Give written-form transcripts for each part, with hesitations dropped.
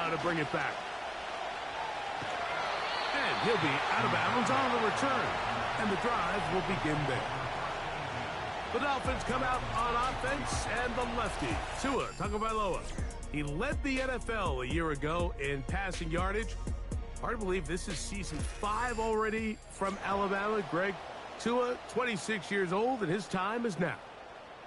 now to bring it back. And he'll be out of bounds on the return. And the drive will begin there. The Dolphins come out on offense, and the lefty, Tua Tagovailoa. He led the NFL a year ago in passing yardage. Hard to believe this is season 5 already from Alabama. Greg, Tua, 26 years old, and his time is now.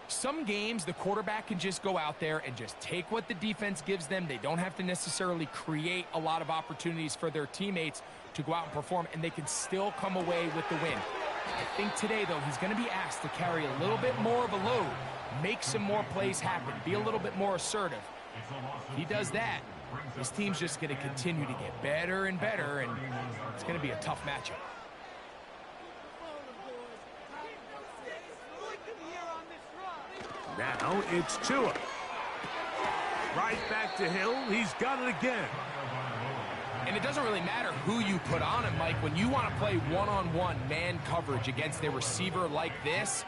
Some games, the quarterback can just go out there and just take what the defense gives them. They don't have to necessarily create a lot of opportunities for their teammates to go out and perform, and they can still come away with the win. I think today, though, he's going to be asked to carry a little bit more of a load, make some more plays happen, be a little bit more assertive. If he does that, this team's just going to continue to get better and better, and it's going to be a tough matchup. Now it's Tua. Right back to Hill. He's got it again. And it doesn't really matter who you put on him, Mike. When you want to play one-on-one man coverage against a receiver like this,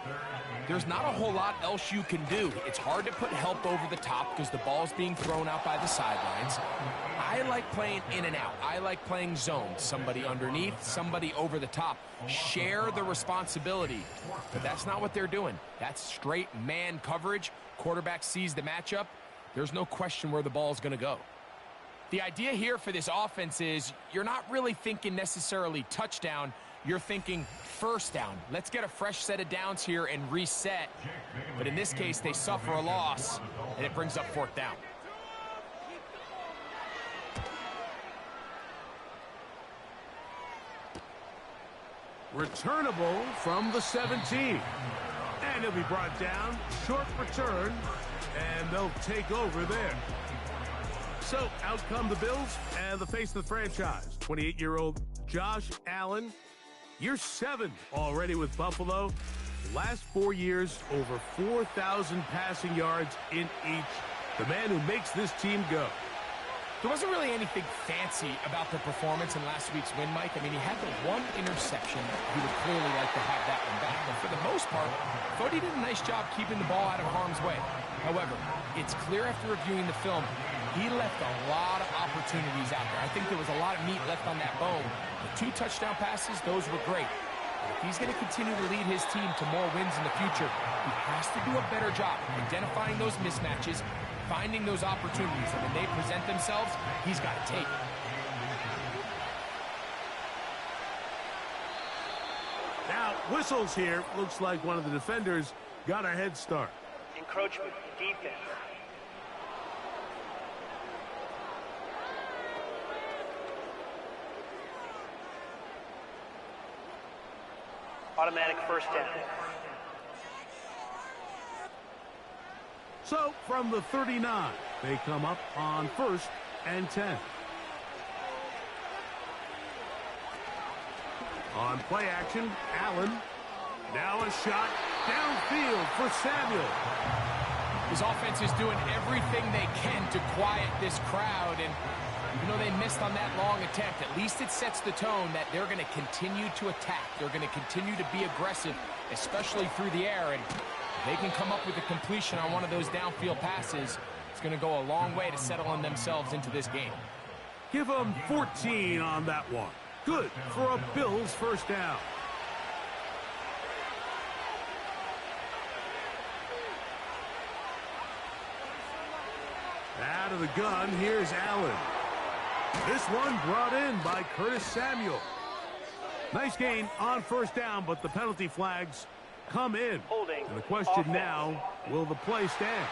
there's not a whole lot else you can do. It's hard to put help over the top because the ball's being thrown out by the sidelines. I like playing in and out. I like playing zone. Somebody underneath, somebody over the top. Share the responsibility. But that's not what they're doing. That's straight man coverage. Quarterback sees the matchup. There's no question where the ball's going to go. The idea here for this offense is you're not really thinking necessarily touchdown. You're thinking first down. Let's get a fresh set of downs here and reset. But in this case, they suffer a loss, and it brings up 4th down. Returnable from the 17. And he'll be brought down. Short return. And they'll take over there. So out come the Bills and the face of the franchise. 28-year-old Josh Allen. Year 7 already with Buffalo. Last 4 years, over 4,000 passing yards in each. The man who makes this team go. There wasn't really anything fancy about the performance in last week's win, Mike. I mean, he had the one interception. He would clearly like to have that one back. But for the most part, I thought he did a nice job keeping the ball out of harm's way. However, it's clear after reviewing the film, he left a lot of opportunities out there. I think there was a lot of meat left on that bone. The 2 touchdown passes, those were great. But if he's going to continue to lead his team to more wins in the future, he has to do a better job identifying those mismatches, finding those opportunities, and when they present themselves, he's got to take it. Now, whistles here. Looks like one of the defenders got a head start. Encroachment, defense. Automatic first down. So, from the 39, they come up on 1st and 10. On play action, Allen. Now a shot downfield for Samuel. His offense is doing everything they can to quiet this crowd, and even though they missed on that long attempt, at least it sets the tone that they're going to continue to attack. They're going to continue to be aggressive, especially through the air, and if they can come up with a completion on one of those downfield passes, it's going to go a long way to settling themselves into this game. Give them 14 on that one. Good for a Bills first down. Out of the gun, here's Allen. This one brought in by Curtis Samuel. Nice gain on first down, but the penalty flags come in. Holding. And the question now, will the play stand?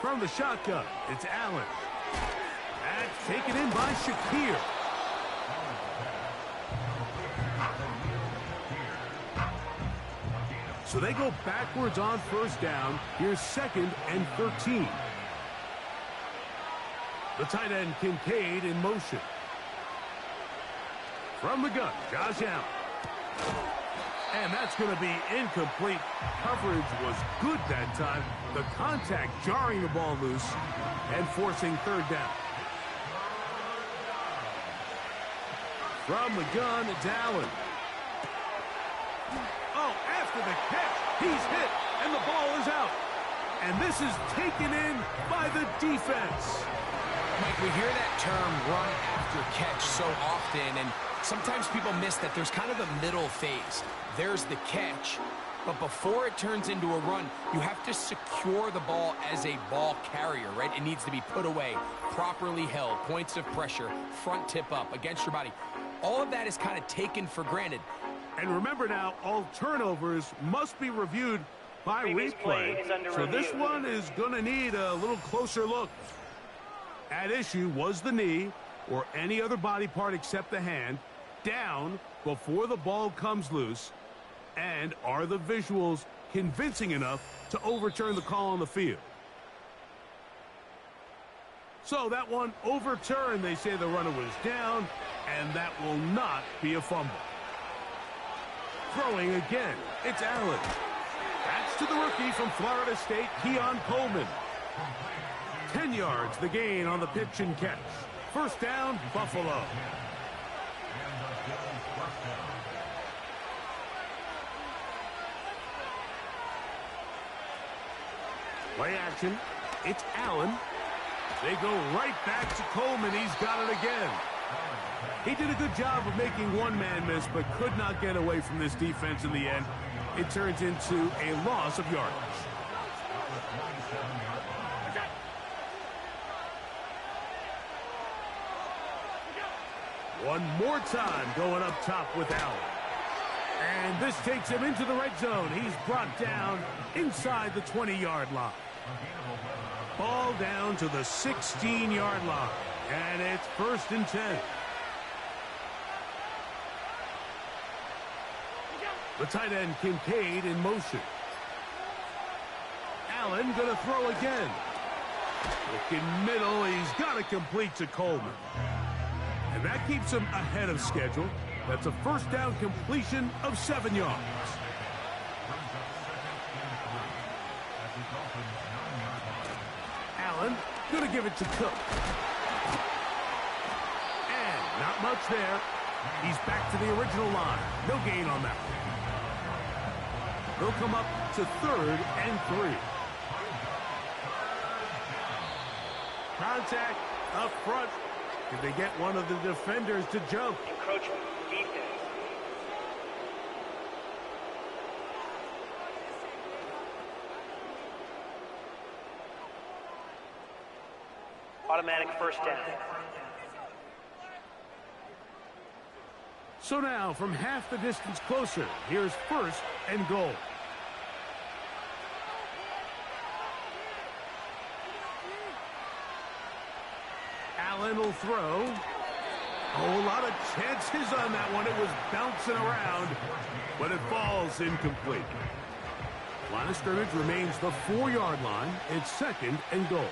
From the shotgun, it's Allen. That's taken in by Shakir. So they go backwards on first down. Here's 2nd and 13. The tight end Kincaid in motion. From the gun, Josh Allen. And that's going to be incomplete. Coverage was good that time. The contact jarring the ball loose and forcing 3rd down. From the gun, it's Allen. Oh, after the catch, he's hit, and the ball is out. And this is taken in by the defense. Mike, we hear that term run after catch so often, and sometimes people miss that there's kind of a middle phase. There's the catch, but before it turns into a run, you have to secure the ball as a ball carrier, right? It needs to be put away, properly held, points of pressure, front tip up against your body. All of that is kind of taken for granted. And remember now, all turnovers must be reviewed by replay. So this one is going to need a little closer look. At issue was the knee, or any other body part except the hand, down before the ball comes loose. And are the visuals convincing enough to overturn the call on the field? So that one overturned. They say the runner was down, and that will not be a fumble. Throwing again, it's Allen. That's to the rookie from Florida State, Keon Coleman. 10 yards, the gain on the pitch and catch. First down, Buffalo. Play action. It's Allen. They go right back to Coleman. He's got it again. He did a good job of making one man miss, but could not get away from this defense in the end. It turns into a loss of yardage. One more time going up top with Allen. And this takes him into the red zone. He's brought down inside the 20-yard line. Ball down to the 16-yard line. And it's 1st and 10. The tight end Kincaid in motion. Allen going to throw again. Looking middle. He's got to complete to Coleman. And that keeps him ahead of schedule. That's a first down completion of 7 yards. Allen going to give it to Cook. And not much there. He's back to the original line. No gain on that one. They'll come up to 3rd and 3. Contact up front. Did they get one of the defenders to jump? Encroachment, defense. Automatic first down. So now, from half the distance closer, here's 1st and goal. Allen will throw. A whole lot of chances on that one. It was bouncing around, but it falls incomplete. Line of scrimmage remains the 4-yard line. It's 2nd and goal.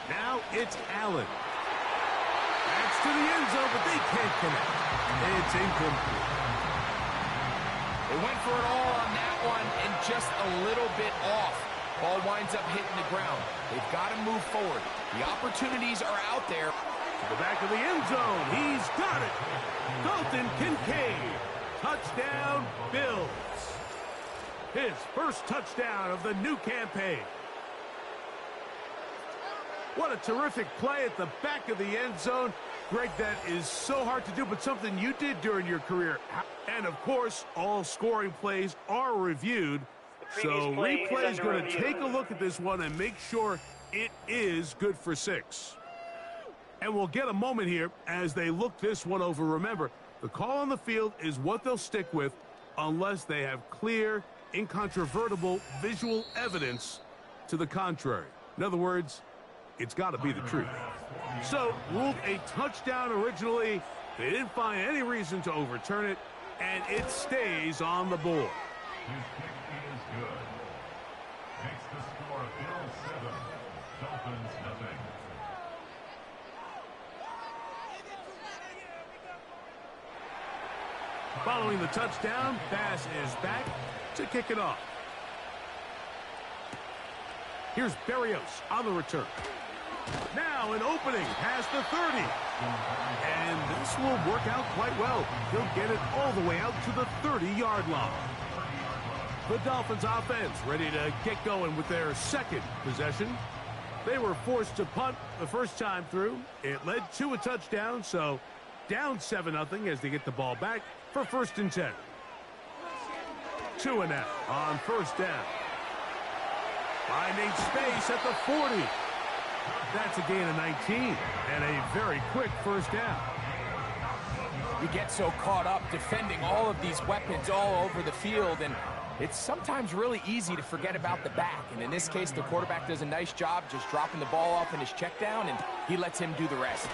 Now it's Allen. That's to the end zone, but they can't connect. It's incomplete. They went for it all on that one and just a little bit off. Ball winds up hitting the ground. They've got to move forward. The opportunities are out there. To the back of the end zone. He's got it. Dalton Kincaid. Touchdown, Bills. His first touchdown of the new campaign. What a terrific play at the back of the end zone. Greg, that is so hard to do, but something you did during your career. And, of course, all scoring plays are reviewed. So replay is going to take a look at this one and make sure it is good for 6. And we'll get a moment here as they look this one over. Remember, the call on the field is what they'll stick with unless they have clear, incontrovertible visual evidence to the contrary. In other words, it's got to be the truth. So, ruled a touchdown originally. They didn't find any reason to overturn it, and it stays on the board. His kick is good. Makes the score Bills 7, Dolphins nothing. Following the touchdown, Bass is back to kick it off. Here's Berrios on the return. Now an opening past the 30. And this will work out quite well. He'll get it all the way out to the 30-yard line. The Dolphins offense ready to get going with their second possession. They were forced to punt the first time through. It led to a touchdown, so down 7-0 as they get the ball back for 1st and 10. 2 and out on 1st down. Finding space at the 40. That's a gain of 19 and a very quick 1st down. You get so caught up defending all of these weapons all over the field, and it's sometimes really easy to forget about the back. And in this case, the quarterback does a nice job just dropping the ball off in his check down, and he lets him do the rest.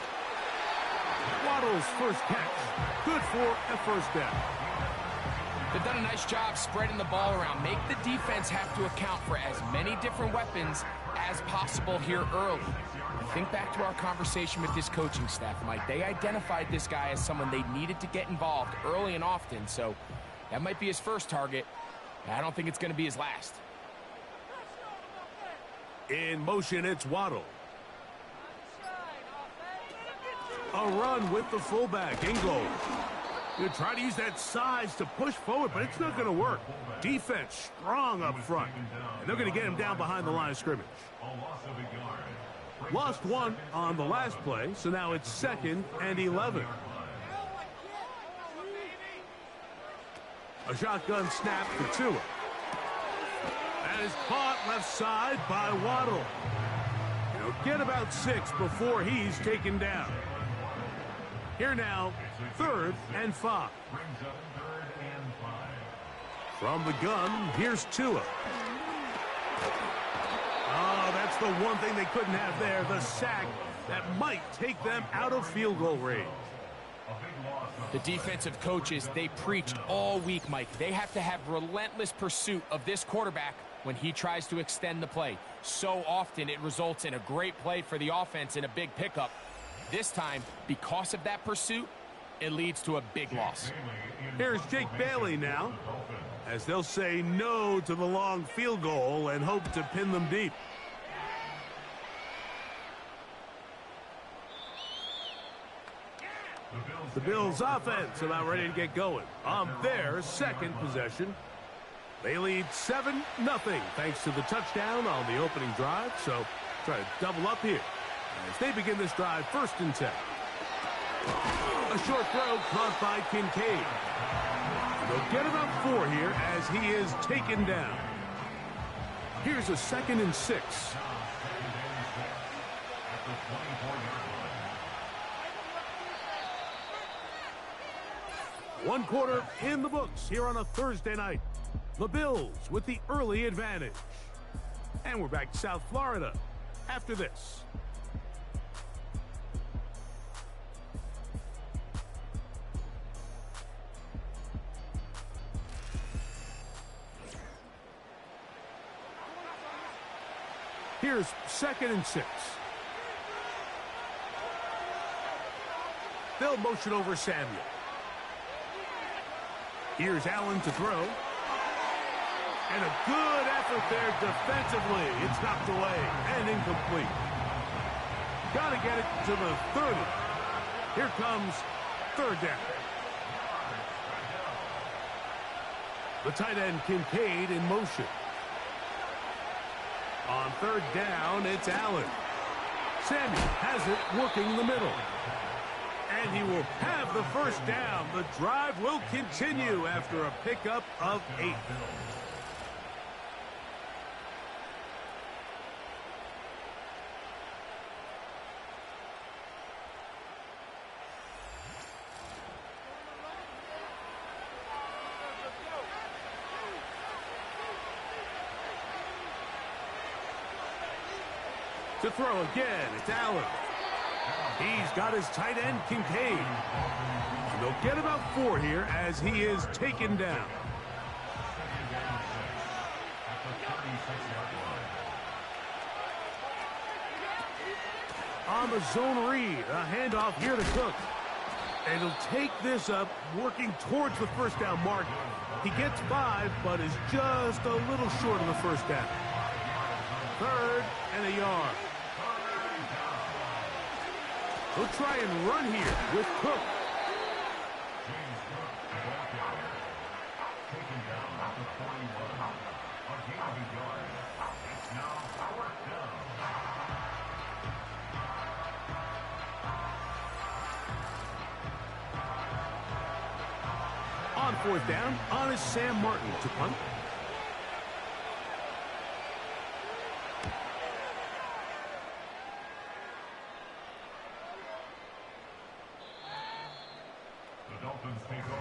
Waddle's first catch. Good for a 1st down. They've done a nice job spreading the ball around. Make the defense have to account for as many different weapons as possible here early. Think back to our conversation with this coaching staff, Mike. They identified this guy as someone they needed to get involved early and often, so that might be his first target. I don't think it's going to be his last. In motion, it's Waddle. A run with the fullback, Ingold. You try to use that size to push forward, but it's not going to work. Defense strong up front. And they're going to get him down behind the line of scrimmage. Lost 1 on the last play, so now it's 2nd and 11. A shotgun snap for Tua. That is caught left side by Waddle. He'll get about 6 before he's taken down. Here now, 3rd and 5. From the gun, here's Tua. Oh, that's the one thing they couldn't have there, the sack that might take them out of field goal range. The defensive coaches, they preached all week, Mike. They have to have relentless pursuit of this quarterback when he tries to extend the play. So often it results in a great play for the offense and a big pickup. This time, because of that pursuit, it leads to a big loss. Here's Jake Bailey now, as they'll say no to the long field goal and hope to pin them deep. The Bills offense about ready to get going on their second possession. They lead 7-0 thanks to the touchdown on the opening drive, so try to double up here as they begin this drive 1st and 10. A short throw caught by Kincaid. They'll get about 4 here as he is taken down. Here's a 2nd and 6. One quarter in the books here on a Thursday night. The Bills with the early advantage. And we're back to South Florida after this. Here's 2nd and 6. They'll motion over Samuel. Here's Allen to throw. And a good effort there defensively. It's knocked away and incomplete. Got to get it to the 30. Here comes 3rd down. The tight end Kincaid in motion. On 3rd down, it's Allen. Samuel has it working the middle. And he will have the 1st down. The drive will continue after a pickup of 8. To throw again, it's Allen. He's got his tight end, Kincaid. And they'll get about 4 here as he is taken down. On the zone read, a handoff here to Cook. And he'll take this up, working towards the 1st down mark. He gets 5, but is just a little short of the 1st down. 3rd and a yard. He'll try and run here with Cook. James Cook, back taken down at the 41. A gain of a yard. It's now 4th down. On 4th down, on is Sam Martin to punt.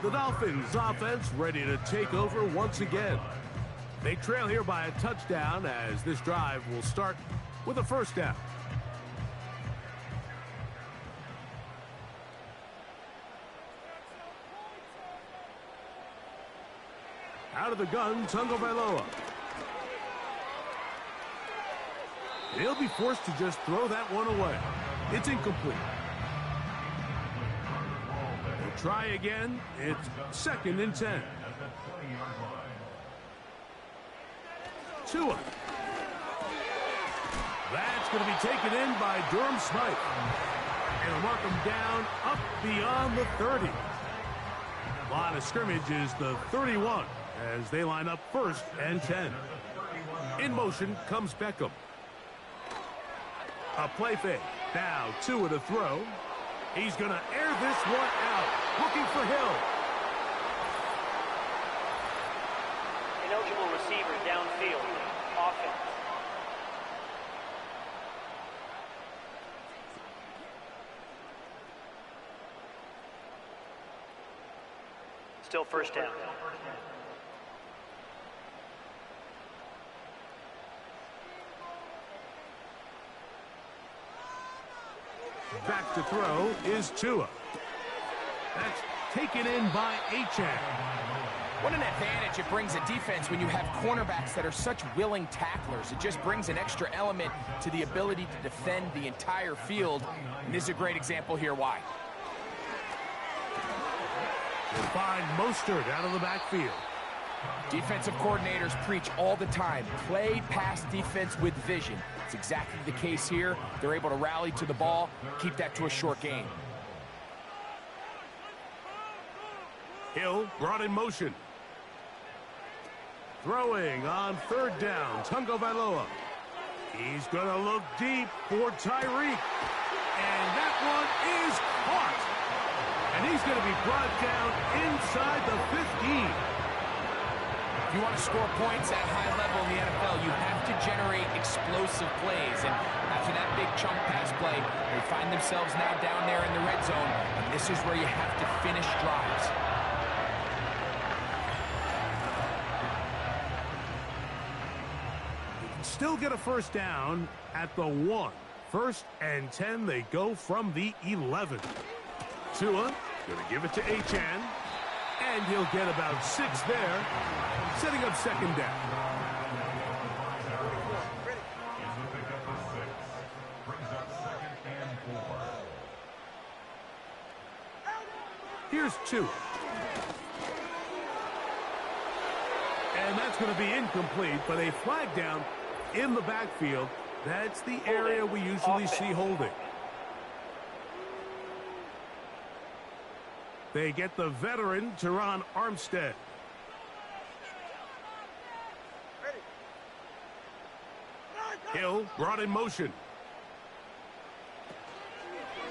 The Dolphins offense ready to take over once again. They trail here by a touchdown as this drive will start with a 1st down. Out of the gun, Tungo Bailoa. He'll be forced to just throw that one away. It's incomplete. They'll try again. It's 2nd and 10. Tua. That's going to be taken in by Durham Smythe. And mark him down up beyond the 30. Line of scrimmage is the 31 as they line up 1st and 10. In motion comes Beckham. A play fake. Now Tua to throw. He's going to air this one out. Looking for Hill. Ineligible receiver downfield. Offense. Still 1st down. Back to throw is Tua. That's taken in by Achane. What an advantage it brings a defense when you have cornerbacks that are such willing tacklers. It just brings an extra element to the ability to defend the entire field. And this is a great example here why. We'll find Mostert out of the backfield. Defensive coordinators preach all the time, play pass defense with vision. It's exactly the case here. They're able to rally to the ball, keep that to a short game. Hill brought in motion. Throwing on 3rd down, Tungo Bailoa. He's going to look deep for Tyreek. And that one is caught. And he's going to be brought down inside the 15. If you want to score points at a high level in the NFL, you have to generate explosive plays. And after that big chunk pass play, they find themselves now down there in the red zone. And this is where you have to finish drives. Still get a 1st down at the 1. 1st and 10, they go from the 11. Tua going to give it to Achane. And he'll get about 6 there, setting up 2nd down. Here's 2. And that's going to be incomplete, but a flag down in the backfield. That's the area we usually see holding. They get the veteran, Teron Armstead. Hill brought in motion.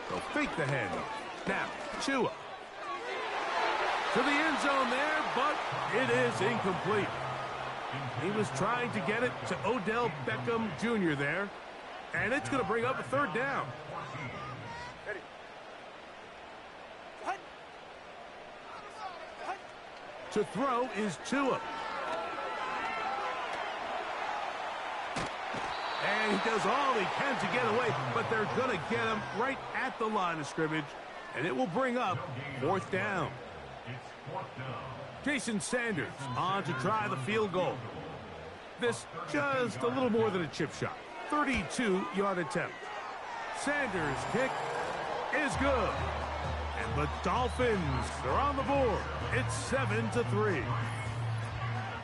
They'll fake the handoff. Now, Tua. To the end zone there, but it is incomplete. He was trying to get it to Odell Beckham Jr. there, and it's going to bring up a 3rd down. To throw is Tua. And he does all he can to get away, but they're going to get him right at the line of scrimmage, and it will bring up 4th down. Jason Sanders on to try the field goal. This just a little more than a chip shot. 32-yard attempt. Sanders' kick is good. And the Dolphins are on the board. It's 7-3.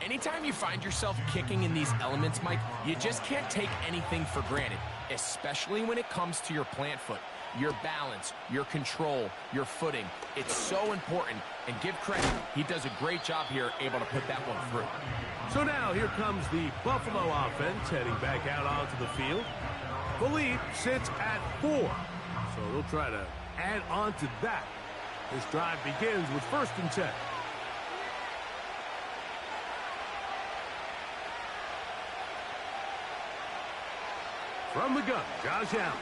Anytime you find yourself kicking in these elements, Mike, you just can't take anything for granted, especially when it comes to your plant foot. your balance, your control, your footing. It's so important, and give credit. He does a great job here, able to put that one through. So now here comes the Buffalo offense heading back out onto the field. The lead sits at 4, so they'll try to add on to that. This drive begins with 1st and 10. From the gun, Josh Allen.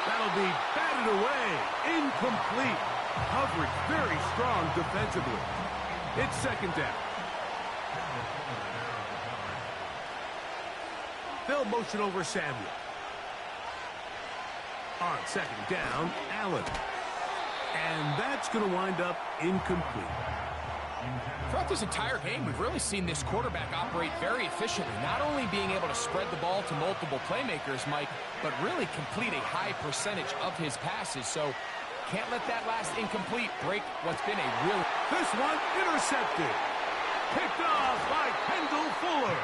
That'll be batted away. Incomplete. Coverage very strong defensively. It's 2nd down. They'll motion over Samuel. On 2nd down, Allen. And that's going to wind up incomplete. Throughout this entire game, we've really seen this quarterback operate very efficiently, not only being able to spread the ball to multiple playmakers, Mike, but really complete a high percentage of his passes. So can't let that last incomplete break what's been a real... This one intercepted. Picked off by Kendall Fuller.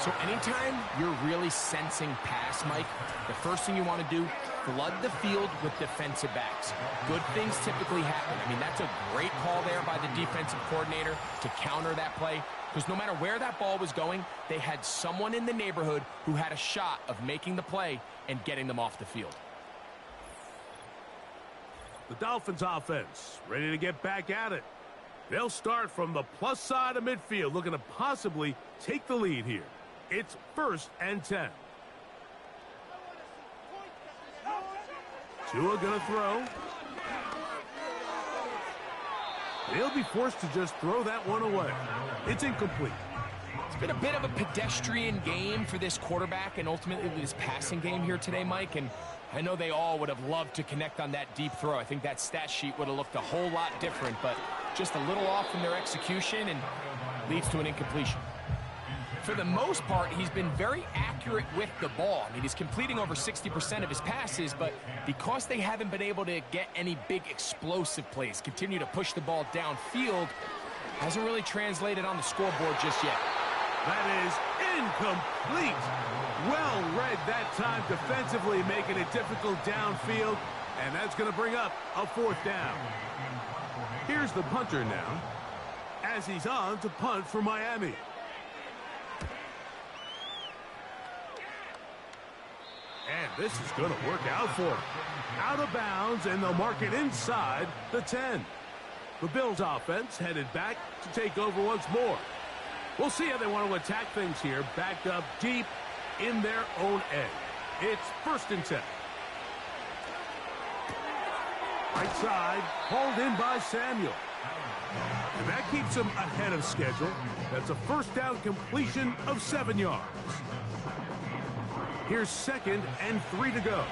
So anytime you're really sensing pass, Mike, the first thing you want to do, flood the field with defensive backs. Good things typically happen. I mean, that's a great call there by the defensive coordinator to counter that play, because no matter where that ball was going, they had someone in the neighborhood who had a shot of making the play and getting them off the field. The Dolphins offense ready to get back at it. They'll start from the plus side of midfield, looking to possibly take the lead here. It's 1st and 10. Tua gonna throw. They'll be forced to just throw that one away. It's incomplete. It's been a bit of a pedestrian game for this quarterback and ultimately this passing game here today, Mike. And I know they all would have loved to connect on that deep throw. I think that stat sheet would have looked a whole lot different, but just a little off in their execution and leads to an incompletion. For the most part, he's been very accurate with the ball. I mean, he's completing over 60% of his passes, but because they haven't been able to get any big explosive plays, continue to push the ball downfield, hasn't really translated on the scoreboard just yet. That is incomplete. Well read that time defensively, making it difficult downfield, and that's going to bring up a 4th down. Here's the punter now, as he's on to punt for Miami. And this is going to work out for him. Out of bounds, and they'll mark it inside the 10. The Bills offense headed back to take over once more. We'll see how they want to attack things here, backed up deep in their own end. It's 1st and 10. Right side, hauled in by Samuel. And that keeps him ahead of schedule. That's a 1st down completion of 7 yards. Here's 2nd and 3 to go.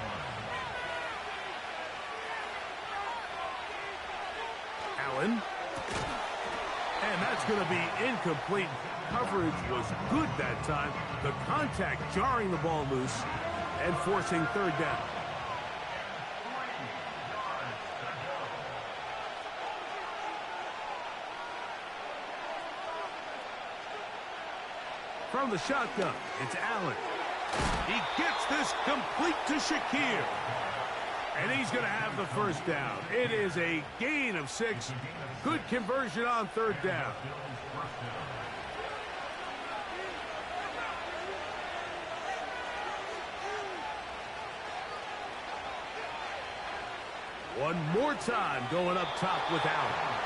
Allen. And that's going to be incomplete. Coverage was good that time. The contact jarring the ball loose and forcing 3rd down. From the shotgun, it's Allen. He gets this complete to Shakir. And he's going to have the 1st down. It is a gain of 6. Good conversion on 3rd down. One more time going up top with Allen.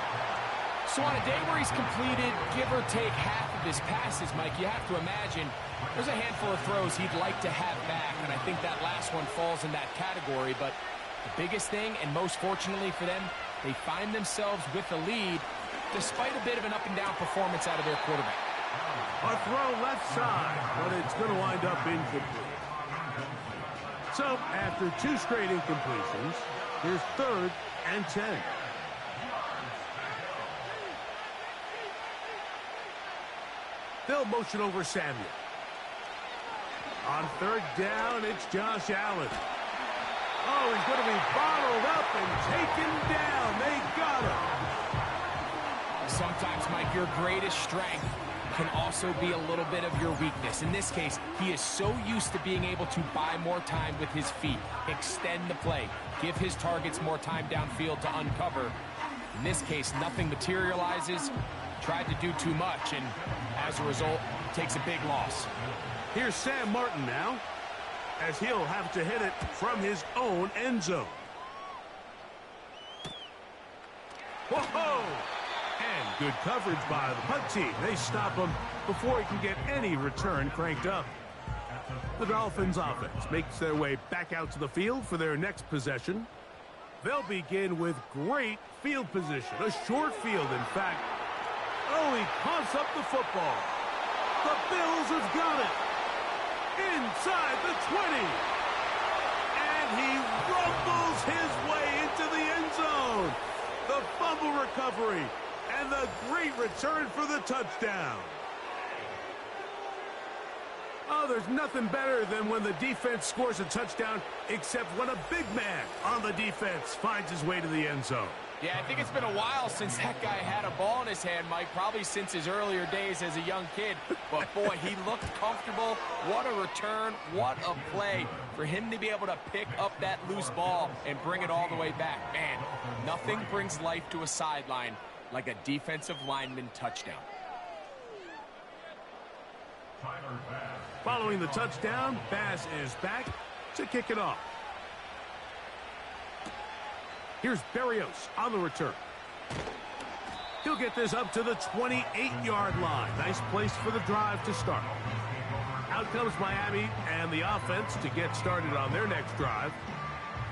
So on a day where he's completed, give or take half of his passes, Mike, you have to imagine there's a handful of throws he'd like to have back, and I think that last one falls in that category. But the biggest thing, and most fortunately for them, they find themselves with the lead despite a bit of an up-and-down performance out of their quarterback. A throw left side, but it's going to wind up incomplete. So after 2 straight incompletions, here's 3rd and 10. They'll motion over Samuel. On 3rd down, it's Josh Allen. Oh, he's going to be bottled up and taken down. They got him. Sometimes, Mike, your greatest strength can also be a little bit of your weakness. In this case, he is so used to being able to buy more time with his feet, extend the play, give his targets more time downfield to uncover. In this case, nothing materializes, tried to do too much, and as a result, takes a big loss. Here's Sam Martin now, as he'll have to hit it from his own end zone. Whoa! And good coverage by the punt team. They stop him before he can get any return cranked up. The Dolphins offense makes their way back out to the field for their next possession. They'll begin with great field position. A short field, in fact. Oh, he coughs up the football. The Bills have got it. Inside the 20. And he rumbles his way into the end zone. The fumble recovery. And the great return for the touchdown. Oh, there's nothing better than when the defense scores a touchdown, except when a big man on the defense finds his way to the end zone. Yeah, I think it's been a while since that guy had a ball in his hand, Mike, probably since his earlier days as a young kid. But, boy, he looked comfortable. What a return. What a play for him to be able to pick up that loose ball and bring it all the way back. Man, nothing brings life to a sideline like a defensive lineman touchdown. Following the touchdown, Bass is back to kick it off. Here's Berrios on the return. He'll get this up to the 28-yard line. Nice place for the drive to start. Out comes Miami and the offense to get started on their next drive.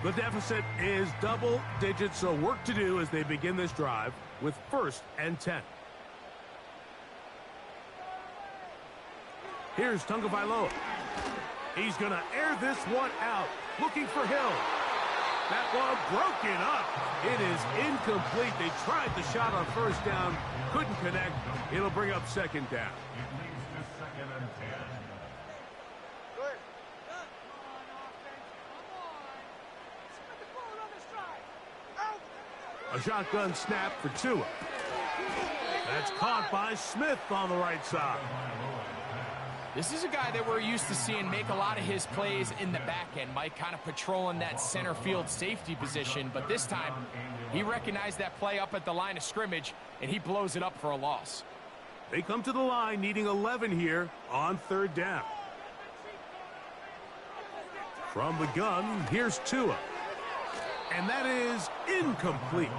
The deficit is double digits, so work to do as they begin this drive with 1st and 10. Here's Tagovailoa. He's going to air this one out, looking for Hill. That one broken up. It is incomplete. They tried the shot on 1st down, couldn't connect. It'll bring up 2nd down. A shotgun snap for Tua. That's caught by Smith on the right side. This is a guy that we're used to seeing make a lot of his plays in the back end, Mike, kind of patrolling that center field safety position. But this time, he recognized that play up at the line of scrimmage, and he blows it up for a loss. They come to the line needing 11 here on 3rd down. From the gun, here's Tua. And that is incomplete.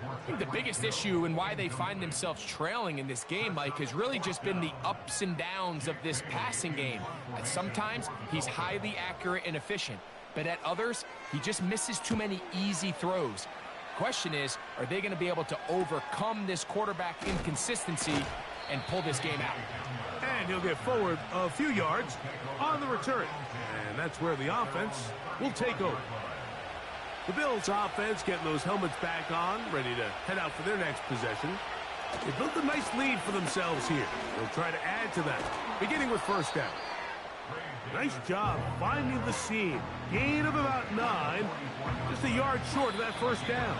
I think the biggest issue and why they find themselves trailing in this game, Mike, has really just been the ups and downs of this passing game. And sometimes he's highly accurate and efficient, but at others, he just misses too many easy throws. Question is, are they going to be able to overcome this quarterback inconsistency and pull this game out? And he'll get forward a few yards on the return. And that's where the offense will take over. The Bills offense getting those helmets back on, ready to head out for their next possession. They built a nice lead for themselves here. They'll try to add to that, beginning with 1st down. Nice job finding the seam. Gain of about 9, just a yard short of that 1st down.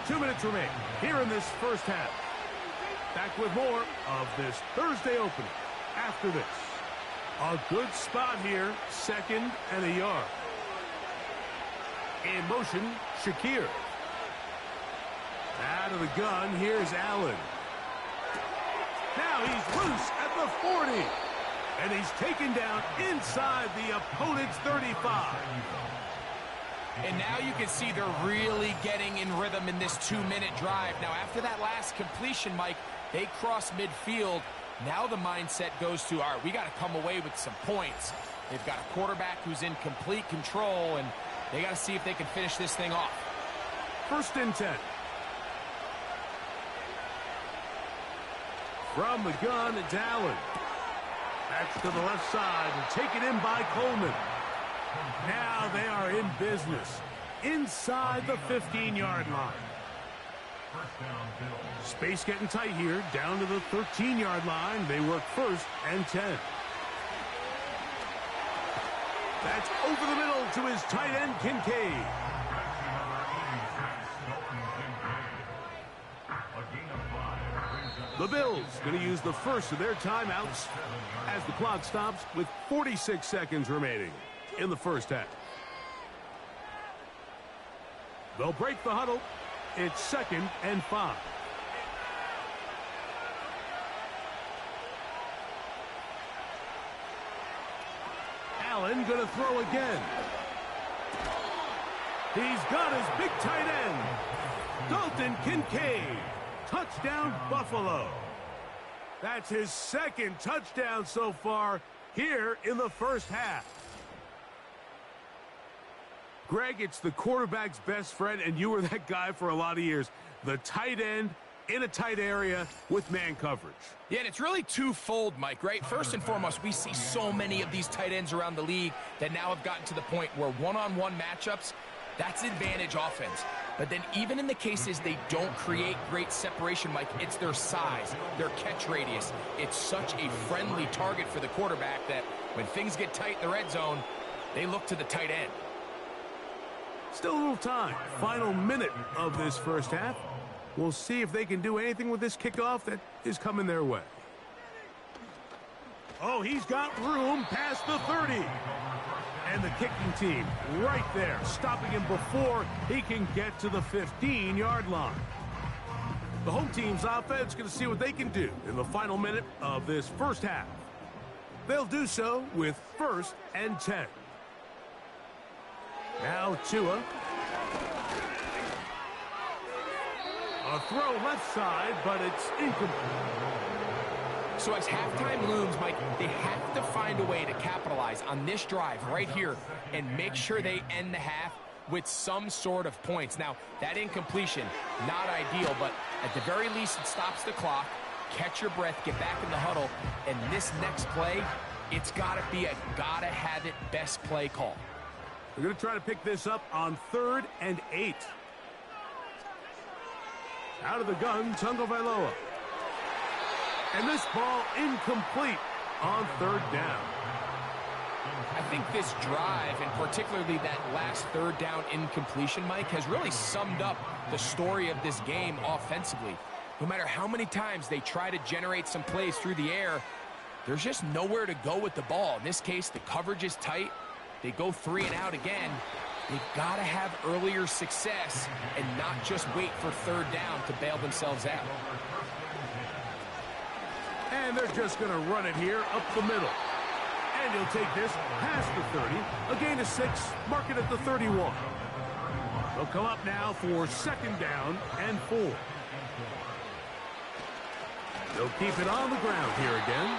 2 minutes remain here in this 1st half. Back with more of this Thursday opening after this. A good spot here, 2nd and a yard. In motion, Shakir. Out of the gun, here's Allen. Now he's loose at the 40. And he's taken down inside the opponent's 35. And now you can see they're really getting in rhythm in this 2-minute drive. Now, after that last completion, Mike, they cross midfield. Now the mindset goes to, all right, we got to come away with some points. They've got a quarterback who's in complete control, and they got to see if they can finish this thing off. 1st and 10. From the gun, it's Allen. That's to the left side and taken in by Coleman. Now they are in business inside the 15-yard line. Space getting tight here, down to the 13-yard line. They work 1st and 10. That's over the middle to his tight end, Kincaid. The Bills going to use the first of their timeouts as the clock stops with 46 seconds remaining in the first half. They'll break the huddle. It's 2nd and 5. Allen going to throw again. He's got his big tight end, Dalton Kincaid. Touchdown, Buffalo. That's his 2nd touchdown so far here in the first half. Greg, it's the quarterback's best friend, and you were that guy for a lot of years. The tight end in a tight area with man coverage. Yeah, and it's really twofold, Mike, right? First and foremost, we see so many of these tight ends around the league that now have gotten to the point where one-on-one matchups, that's advantage offense. But then even in the cases they don't create great separation, Mike, it's their size, their catch radius. It's such a friendly target for the quarterback that when things get tight in the red zone, they look to the tight end. Still a little time. Final minute of this first half. We'll see if they can do anything with this kickoff that is coming their way. Oh, he's got room past the 30. And the kicking team right there, stopping him before he can get to the 15-yard line. The home team's offense going to see what they can do in the final minute of this first half. They'll do so with 1st and 10. Now Tua. A throw left side, but it's incomplete. So as halftime looms, Mike, they have to find a way to capitalize on this drive right here and make sure they end the half with some sort of points. Now, that incompletion, not ideal, but at the very least, it stops the clock. Catch your breath, get back in the huddle, and this next play, it's got to be a gotta-have-it best play call. They're going to try to pick this up on 3rd and 8. Out of the gun, Tungo Vailoa. And this ball incomplete on 3rd down. I think this drive, and particularly that last 3rd down incompletion, Mike, has really summed up the story of this game offensively. No matter how many times they try to generate some plays through the air, there's just nowhere to go with the ball. In this case, the coverage is tight. They go 3 and out again. They've got to have earlier success and not just wait for 3rd down to bail themselves out. And they're just going to run it here up the middle. And he'll take this past the 30. A gain of 6, mark it at the 31. They'll come up now for 2nd down and 4. They'll keep it on the ground here again.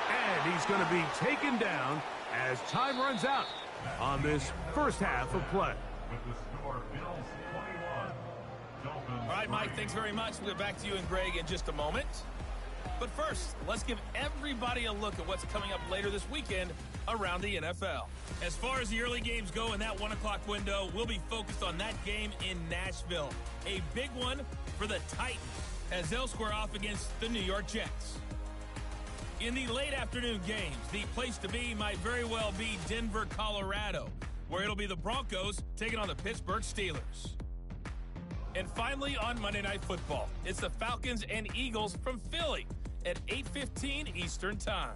And he's going to be taken down as time runs out on this first half of play. All right, Mike, thanks very much. We'll get back to you and Greg in just a moment. But first, let's give everybody a look at what's coming up later this weekend around the NFL. As far as the early games go in that 1 o'clock window, we'll be focused on that game in Nashville. A big one for the Titans as they'll square off against the New York Jets. In the late afternoon games, the place to be might very well be Denver, Colorado, where it'll be the Broncos taking on the Pittsburgh Steelers. And finally, on Monday Night Football, it's the Falcons and Eagles from Philly at 8:15 Eastern Time.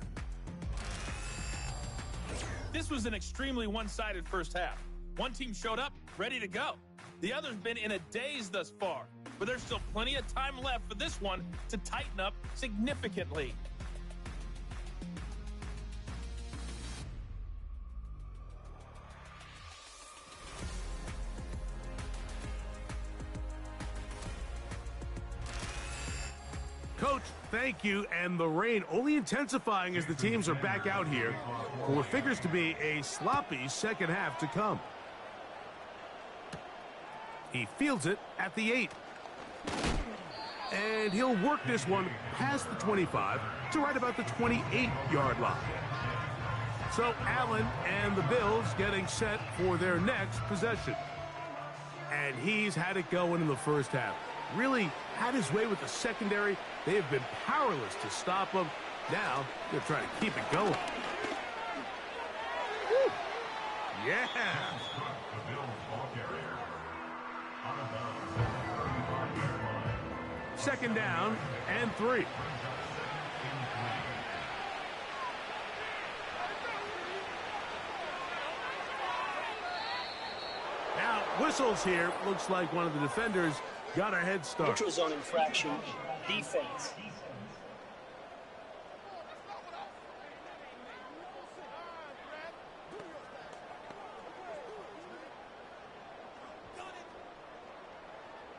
This was an extremely one-sided first half. One team showed up, ready to go. The other's been in a daze thus far, but there's still plenty of time left for this one to tighten up significantly. Coach, thank you, and the rain only intensifying as the teams are back out here for what figures to be a sloppy second half to come. He fields it at the 8. And he'll work this one past the 25 to right about the 28-yard line. So Allen and the Bills getting set for their next possession. And he's had it going in the first half. Really had his way with the secondary. They have been powerless to stop him. Now they're trying to keep it going. Woo. Yeah. second down and 3. Now, whistles here. Looks like one of the defenders got a head start. Neutral zone infraction, defense.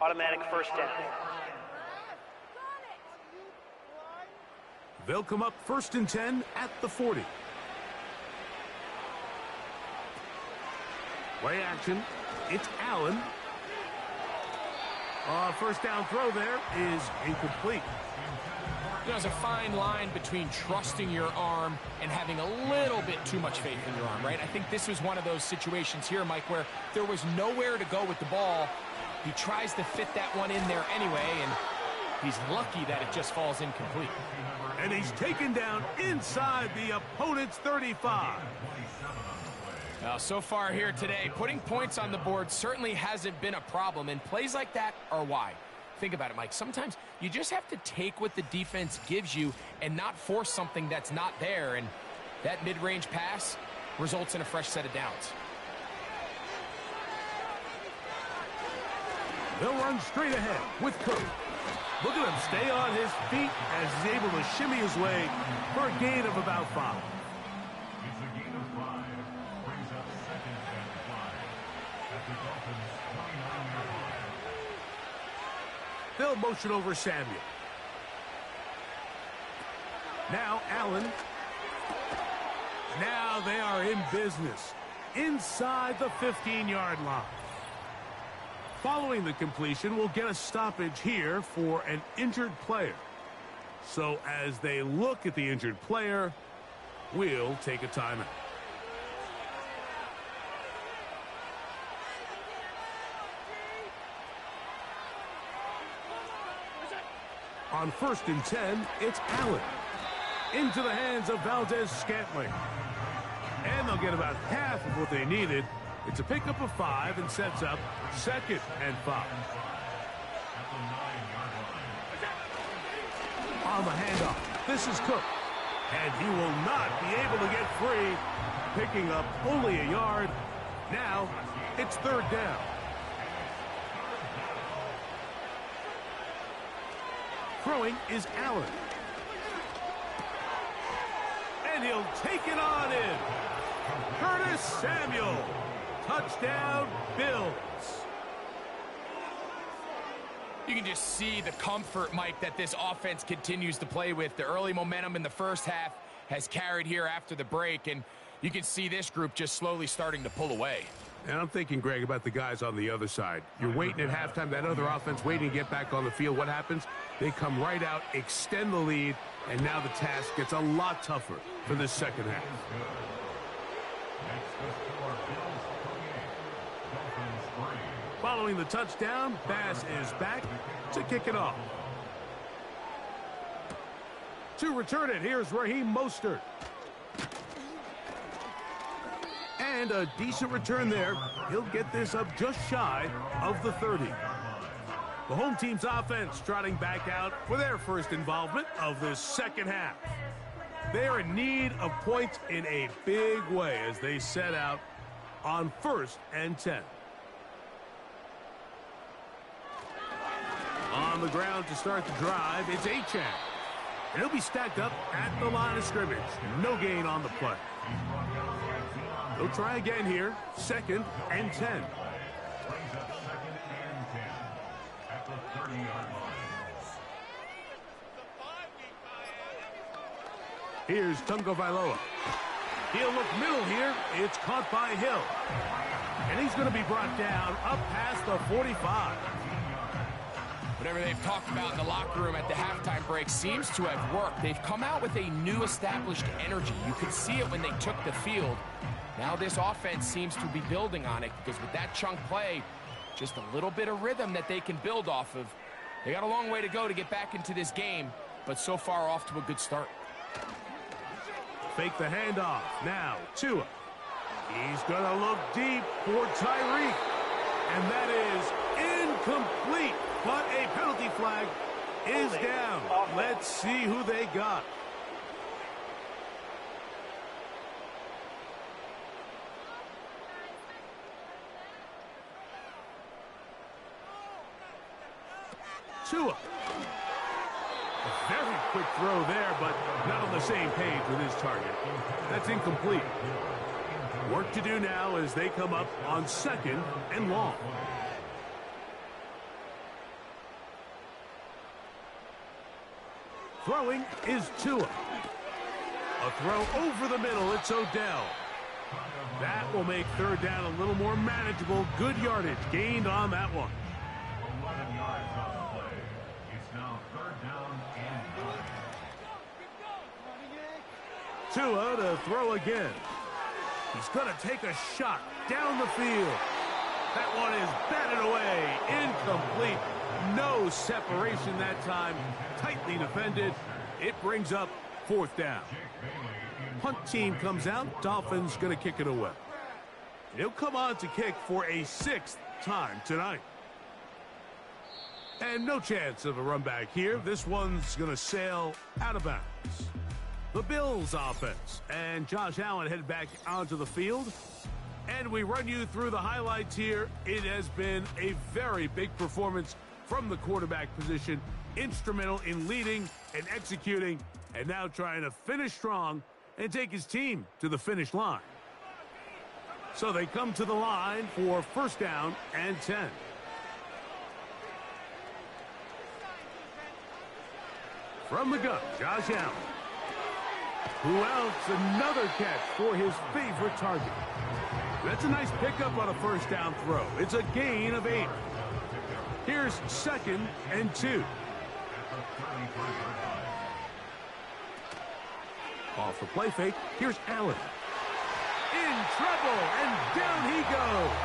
Automatic first down. They'll come up 1st and 10 at the 40. Play action. It's Allen. First down throw there is incomplete. You know, there's a fine line between trusting your arm and having a little bit too much faith in your arm, right? I think this was one of those situations here, Mike, where there was nowhere to go with the ball. He tries to fit that one in there anyway, and he's lucky that it just falls incomplete. And he's taken down inside the opponent's 35. Well, so far here today, putting points on the board certainly hasn't been a problem, and plays like that are why. Think about it, Mike. Sometimes you just have to take what the defense gives you and not force something that's not there, and that mid-range pass results in a fresh set of downs. They'll run straight ahead with Cook. Look at him stay on his feet as he's able to shimmy his way for a gain of about 5. It's a gain of 5. Brings up 2nd and 5 at the Dolphins' 29-yard line. They'll motion over Samuel. Now Allen. Now they are in business inside the 15-yard line. Following the completion, we'll get a stoppage here for an injured player. So as they look at the injured player, we'll take a timeout. On 1st and 10, it's Allen. Into the hands of Valdez-Scantling. And they'll get about half of what they needed. It's a pickup of 5 and sets up 2nd and 5. On the handoff, this is Cook. And he will not be able to get free, picking up only a yard. Now, it's 3rd down. Throwing is Allen. And he'll take it on in. Curtis Samuel. Touchdown, Bills. You can just see the comfort, Mike, that this offense continues to play with. The early momentum in the first half has carried here after the break, and you can see this group just slowly starting to pull away. And I'm thinking, Greg, about the guys on the other side. You're waiting at halftime, that other offense waiting to get back on the field. What happens? They come right out, extend the lead, and now the task gets a lot tougher for this second half. Following the touchdown, Bass is back to kick it off. To return it, here's Raheem Mostert. And a decent return there. He'll get this up just shy of the 30. The home team's offense trotting back out for their first involvement of this second half. They're in need of points in a big way as they set out on 1st and 10. On the ground to start the drive, it's Achane. And he'll be stacked up at the line of scrimmage. No gain on the play. They'll try again here. 2nd and 10. Brings up 2nd and 10 at the 30-yard line. Here's Tungo Vailoa. He'll look middle here. It's caught by Hill. And he's going to be brought down up past the 45. Whatever they've talked about in the locker room at the halftime break seems to have worked. They've come out with a new established energy. You could see it when they took the field. Now this offense seems to be building on it because with that chunk play, just a little bit of rhythm that they can build off of. They got a long way to go to get back into this game, but so far off to a good start. Fake the handoff. Now, Tua. He's going to look deep for Tyreek. And that is incomplete. But a penalty flag is down. Let's see who they got. Tua. A very quick throw there, but not on the same page with his target. That's incomplete. Work to do now as they come up on 2nd and long. Throwing is Tua. A throw over the middle. It's Odell. That will make 3rd down a little more manageable. Good yardage gained on that one. 11 yards on the play. It's now 3rd down and 9. Tua to throw again. He's going to take a shot down the field. That one is batted away. Incomplete. No separation that time. Tightly defended. It brings up 4th down. Punt team comes out. Dolphins going to kick it away. He'll come on to kick for a 6th time tonight. And no chance of a run back here. This one's going to sail out of bounds. The Bills offense, and Josh Allen headed back onto the field. And we run you through the highlights here. It has been a very big performance from the quarterback position. Instrumental in leading and executing, and now trying to finish strong and take his team to the finish line. So they come to the line for 1st down and 10. From the gun, Josh Allen. Who else? Another catch for his favorite target. That's a nice pickup on a 1st down throw. It's a gain of 8. Here's 2nd and 2. Off the play fake. Here's Allen. In trouble, and down he goes.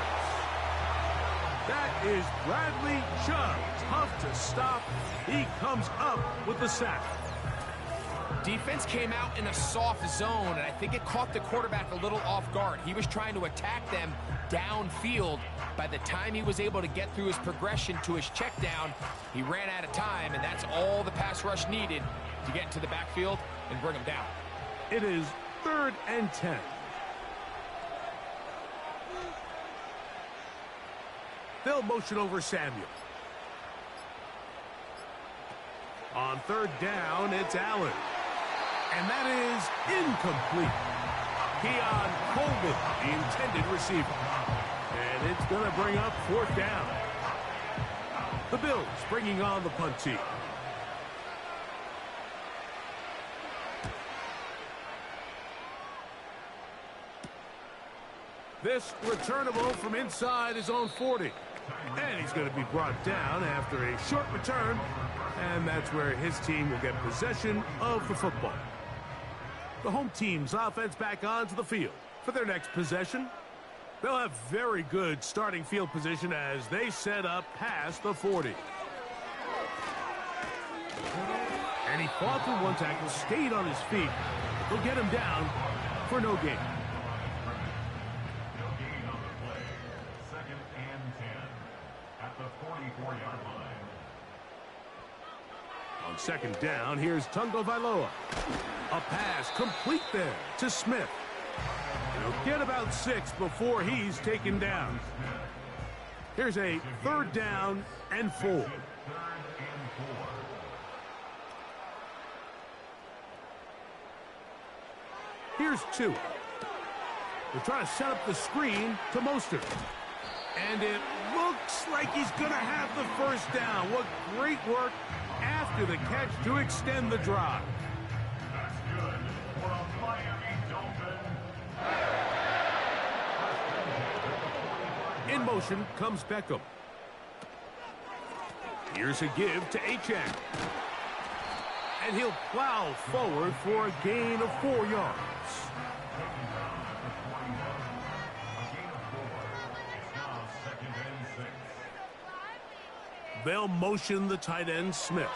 That is Bradley Chubb. Tough to stop. He comes up with the sack. Defense came out in a soft zone, and I think it caught the quarterback a little off guard. He was trying to attack them downfield. By the time he was able to get through his progression to his check down, he ran out of time, and that's all the pass rush needed to get into the backfield and bring him down. It is 3rd and 10. They'll motion over Samuel. On 3rd down, it's Allen. And that is incomplete. Keon Coleman, the intended receiver. And it's going to bring up 4th down. The Bills bringing on the punt team. This returnable from inside his own 40. And he's going to be brought down after a short return. And that's where his team will get possession of the football. The home team's offense back onto the field for their next possession. They'll have very good starting field position as they set up past the 40. And he fought through one tackle, stayed on his feet. They'll get him down for no gain. No gain on the play. 2nd and 10 at the 44-yard line. On 2nd down, here's Tungo Vailoa. A pass complete there to Smith. He'll get about 6 before he's taken down. Here's a 3rd down and 4. Here's 2. They're trying to set up the screen to Mostert. And it looks like he's going to have the 1st down. What great work after the catch to extend the drive. That's good for a Miami Dolphin. In motion comes Beckham. Here's a give to Achane. And he'll plow forward for a gain of 4 yards. They'll motion the tight end, Smith.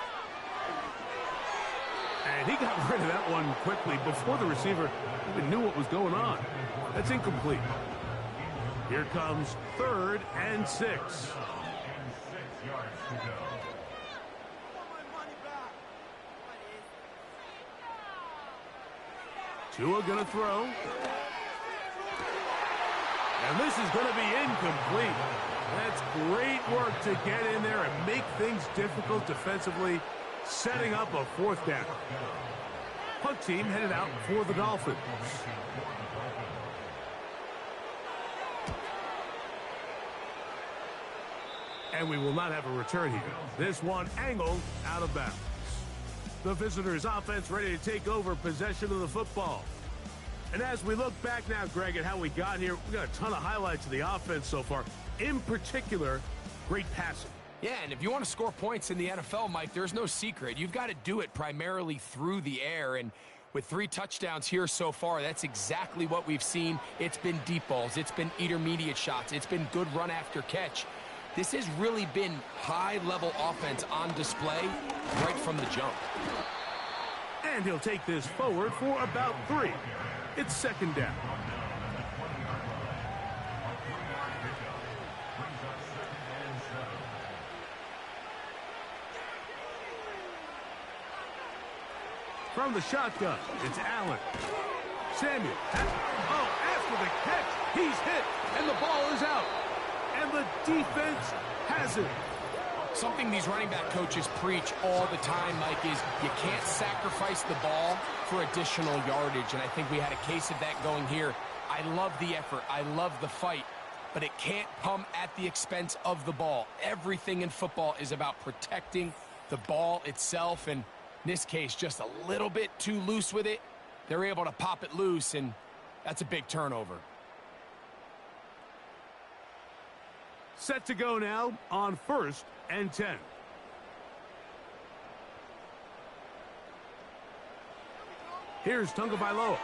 And he got rid of that one quickly before the receiver even knew what was going on. That's incomplete. Here comes 3rd and 6. Tua going to throw. And this is going to be incomplete. That's great work to get in there and make things difficult defensively, setting up a fourth down. Punt team headed out for the Dolphins. And we will not have a return here. This one angled out of bounds. The visitors' offense ready to take over possession of the football. And as we look back now, Greg, at how we got here, we got a ton of highlights of the offense so far. In particular, great passing. Yeah, and if you want to score points in the NFL, Mike, there's no secret. You've got to do it primarily through the air. And with 3 touchdowns here so far, that's exactly what we've seen. It's been deep balls. It's been intermediate shots. It's been good run after catch. This has really been high-level offense on display right from the jump. And he'll take this forward for about 3. It's second down. From the shotgun, it's Allen. Samuel. After the catch, he's hit, and the ball is out. And the defense has it. Something these running back coaches preach all the time, Mike, is you can't sacrifice the ball for additional yardage. And I think we had a case of that going here. I love the effort. I love the fight. But it can't come at the expense of the ball. Everything in football is about protecting the ball itself. And in this case, just a little bit too loose with it. They're able to pop it loose, and that's a big turnover. Set to go now on 1st and 10. Here's Tagovailoa.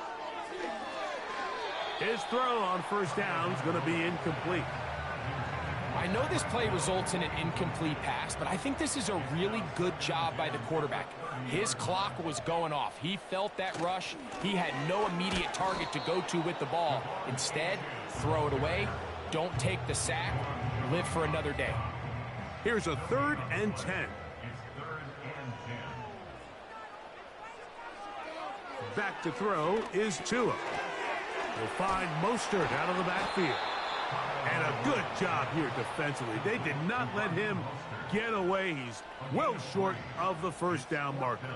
His throw on 1st down is going to be incomplete. I know this play results in an incomplete pass, but I think this is a really good job by the quarterback. His clock was going off. He felt that rush. He had no immediate target to go to with the ball. Instead, throw it away. Don't take the sack. Live for another day. Here's a 3rd and 10. It's 3rd and 10. Back to throw is Tua. He'll find Mostert out of the backfield. And a good job here defensively. They did not let him get away. He's well short of the 1st down marker.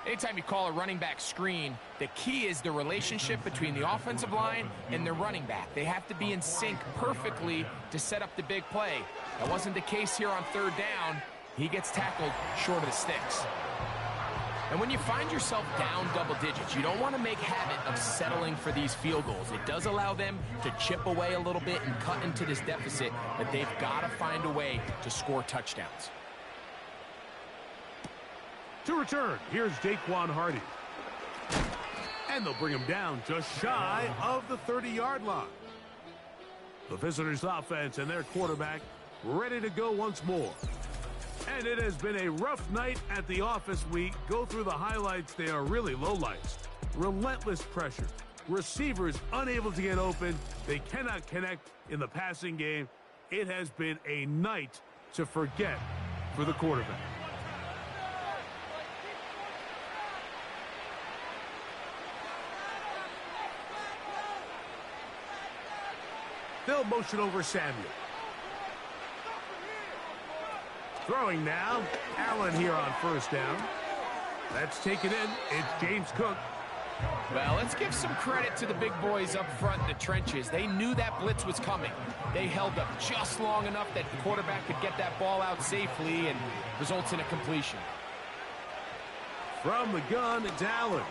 Anytime you call a running back screen, the key is the relationship between the offensive line and the running back. They have to be in sync perfectly to set up the big play. That wasn't the case here on 3rd down. He gets tackled short of the sticks. And when you find yourself down double digits, you don't want to make habit of settling for these field goals. It does allow them to chip away a little bit and cut into this deficit, but they've got to find a way to score touchdowns. To return, here's Daquan Hardy. And they'll bring him down just shy of the 30-yard line. The visitors' offense and their quarterback ready to go once more. And it has been a rough night at the office. We go through the highlights. They are really lowlights. Relentless pressure. Receivers unable to get open. They cannot connect in the passing game. It has been a night to forget for the quarterback. They'll motion over Samuel. Throwing now, Allen here on 1st down. That's taken in. It's James Cook. Well, let's give some credit to the big boys up front in the trenches. They knew that blitz was coming. They held up just long enough that the quarterback could get that ball out safely and results in a completion. From the gun, it's Allen.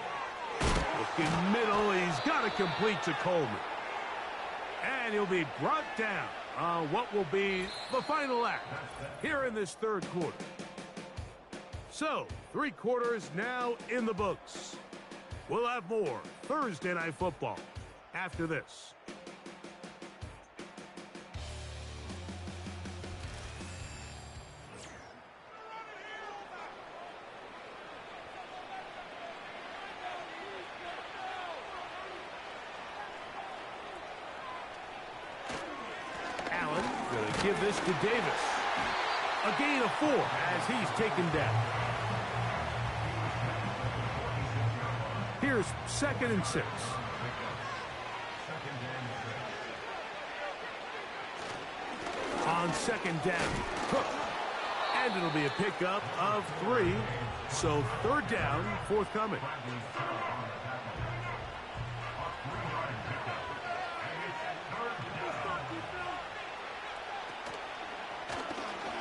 Looking middle, he's got to complete to Coleman. And he'll be brought down on what will be the final act here in this 3rd quarter. So, 3 quarters now in the books. We'll have more Thursday Night Football after this. Allen going to give this to Davis. A gain of 4 as he's taken down. Here's Here's 2nd and 6. On 2nd down, Cook. And it'll be a pickup of 3. So 3rd down, forthcoming.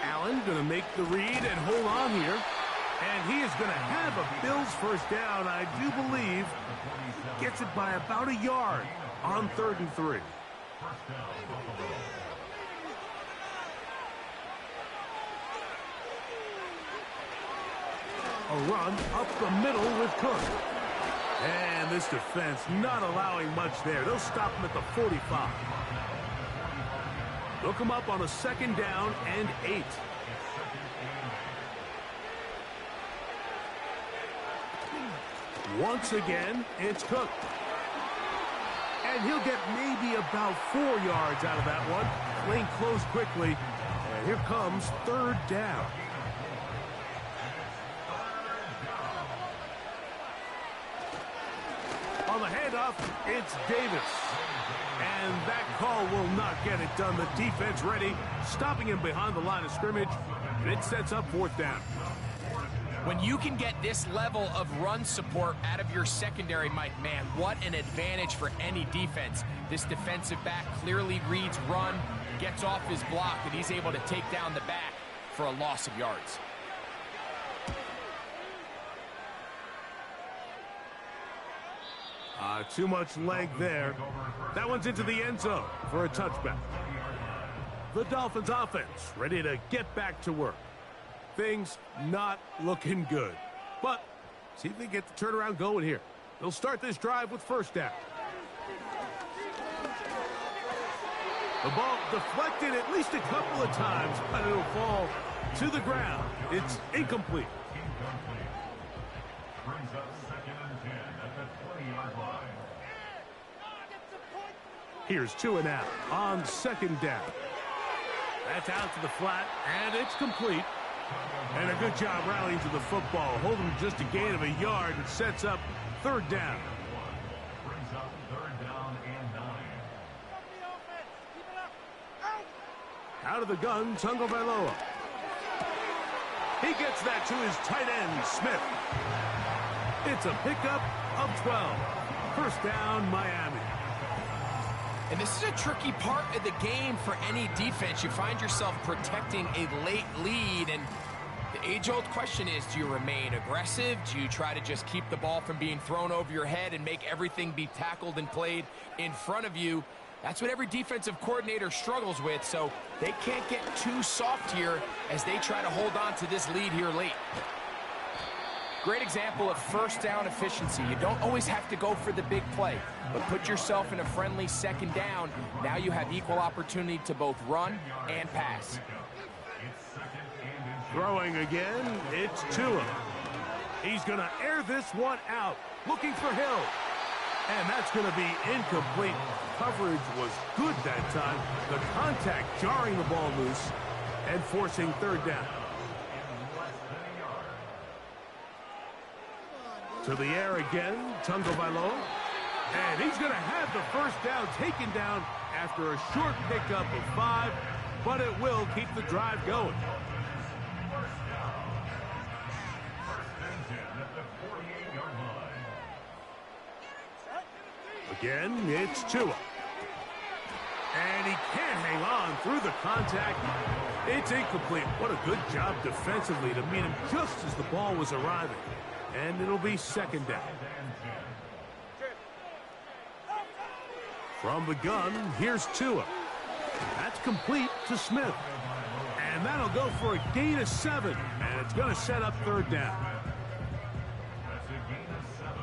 Allen going to make the read and hold on here. And he is going to have a Bills 1st down, I do believe. Gets it by about a yard on 3rd and 3. A run up the middle with Cook. And this defense not allowing much there. They'll stop him at the 45. They'll come up on a 2nd down and 8. Once again, it's Cook. And he'll get maybe about 4 yards out of that one. Playing close quickly. And here comes 3rd down. On the handoff, it's Davis. And that call will not get it done. The defense ready, stopping him behind the line of scrimmage. And it sets up 4th down. When you can get this level of run support out of your secondary, Mike, man, what an advantage for any defense. This defensive back clearly reads run, gets off his block, and he's able to take down the back for a loss of yards. Too much leg there. That one's into the end zone for a touchback. The Dolphins offense ready to get back to work. Things not looking good. But see if they get the turnaround going here. They'll start this drive with 1st down. The ball deflected at least a couple of times, but it'll fall to the ground. It's incomplete. Brings up 2nd and 10 at the 20-yard line. Here's 2 and out on 2nd down. That's out to the flat, and it's complete. And a good job rallying to the football, holding just a gain of a yard, and sets up 3rd down. Brings up 3rd down and 9. Out of the gun, Tagovailoa. He gets that to his tight end, Smith. It's a pickup of 12. 1st down, Miami. And this is a tricky part of the game for any defense. You find yourself protecting a late lead, and the age-old question is, do you remain aggressive? Do you try to just keep the ball from being thrown over your head and make everything be tackled and played in front of you? That's what every defensive coordinator struggles with, so they can't get too soft here as they try to hold on to this lead here late. Great example of 1st down efficiency. You don't always have to go for the big play, but put yourself in a friendly 2nd down. Now you have equal opportunity to both run and pass. Throwing again, it's Tua. He's going to air this one out, looking for Hill. And that's going to be incomplete. Coverage was good that time. The contact jarring the ball loose and forcing 3rd down. To the air again, Tagovailoa. And he's going to have the 1st down taken down after a short pickup of 5, but it will keep the drive going. Again, it's Tua. And he can't hang on through the contact. It's incomplete. What a good job defensively to meet him just as the ball was arriving. And it'll be 2nd down. From the gun, here's Tua. That's complete to Smith. And that'll go for a gain of 7. And it's going to set up 3rd down. That's a gain of 7.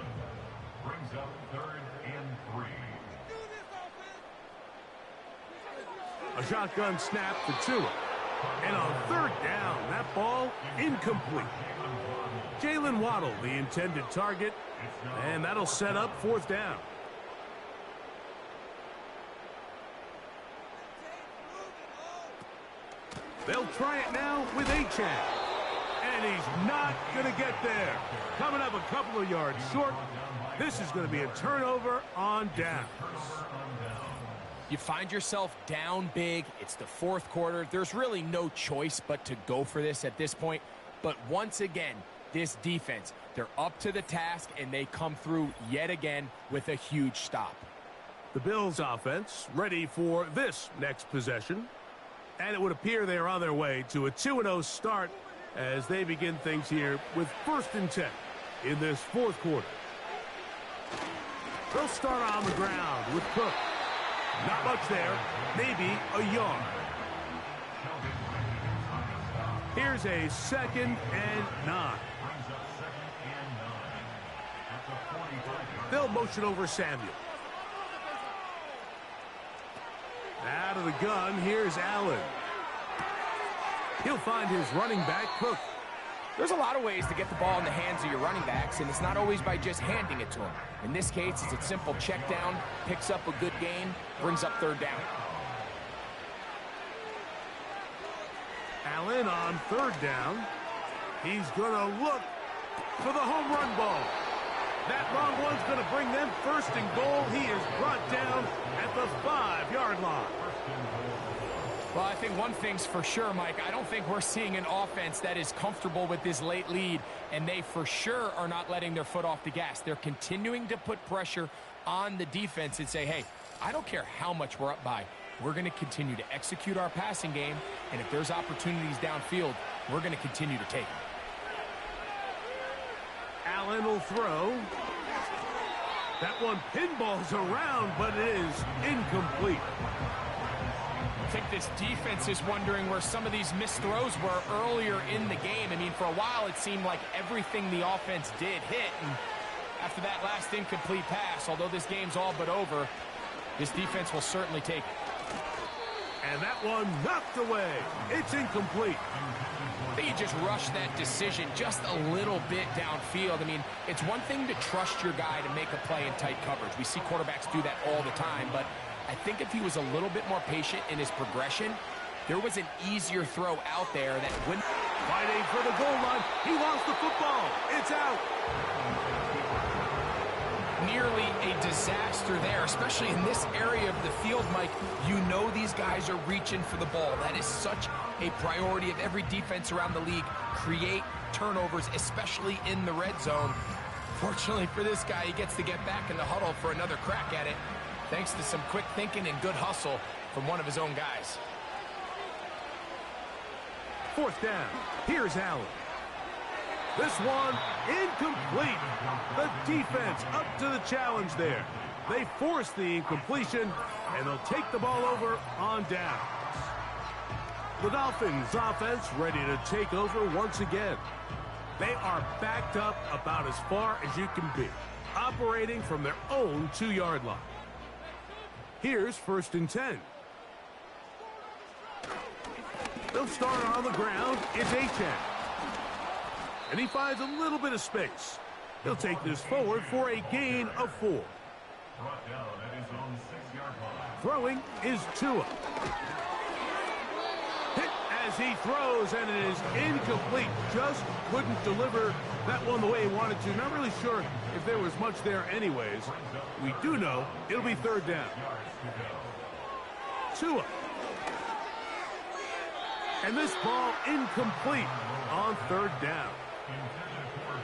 Brings up 3rd and 3. A shotgun snap to Tua. And on 3rd down, that ball incomplete. Jalen Waddle, the intended target, and that'll set up 4th down. They'll try it now with Achane. And he's not going to get there. Coming up a couple of yards short, This is going to be a turnover on downs. You find yourself down big. It's the fourth quarter. There's really no choice but to go for this at this point. But once again, this defense, they're up to the task, and they come through yet again with a huge stop. The Bills offense ready for this next possession. And it would appear they're on their way to a 2-0 start as they begin things here with 1st and 10 in this fourth quarter. They'll start on the ground with Cook. Not much there, maybe a yard. Here's a 2nd and 9. They'll motion over Samuel. Out of the gun, here's Allen. He'll find his running back, Cook. There's a lot of ways to get the ball in the hands of your running backs, and it's not always by just handing it to them. In this case, it's a simple check down, picks up a good gain, brings up 3rd down. Allen on 3rd down. He's going to look for the home run ball. That long one's going to bring them 1st and goal. He is brought down at the 5-yard line. Well, I think one thing's for sure, Mike. I don't think we're seeing an offense that is comfortable with this late lead, and they for sure are not letting their foot off the gas. They're continuing to put pressure on the defense and say, hey, I don't care how much we're up by. We're going to continue to execute our passing game, and if there's opportunities downfield, we're going to continue to take them. Allen will throw. That one pinballs around, but it is incomplete. I think this defense is wondering where some of these missed throws were earlier in the game. I mean, for a while, it seemed like everything the offense did hit. And after that last incomplete pass, although this game's all but over, this defense will certainly take it. And that one knocked away. It's incomplete. I think you just rushed that decision just a little bit downfield. I mean, it's one thing to trust your guy to make a play in tight coverage. We see quarterbacks do that all the time, but I think if he was a little bit more patient in his progression, there was an easier throw out there that wouldn't. Fighting for the goal line. He lost the football. It's out. Nearly a disaster there, especially in this area of the field, Mike. You know these guys are reaching for the ball. That is such a priority of every defense around the league. Create turnovers, especially in the red zone. Fortunately for this guy, he gets to get back in the huddle for another crack at it, thanks to some quick thinking and good hustle from one of his own guys. 4th down. Here's Allen. This one incomplete. The defense up to the challenge there. They force the incompletion, and they'll take the ball over on downs. The Dolphins offense ready to take over once again. They are backed up about as far as you can be, operating from their own 2-yard line. Here's 1st and 10. They'll start on the ground. It's Achane. And he finds a little bit of space. He'll take this forward for a gain of 4. Brought down at his own 6-yard line. Throwing is Tua. Hit as he throws, and it is incomplete. Just couldn't deliver that one the way he wanted to. Not really sure if there was much there anyways. We do know it'll be 3rd down. Tua. And this ball incomplete on 3rd down.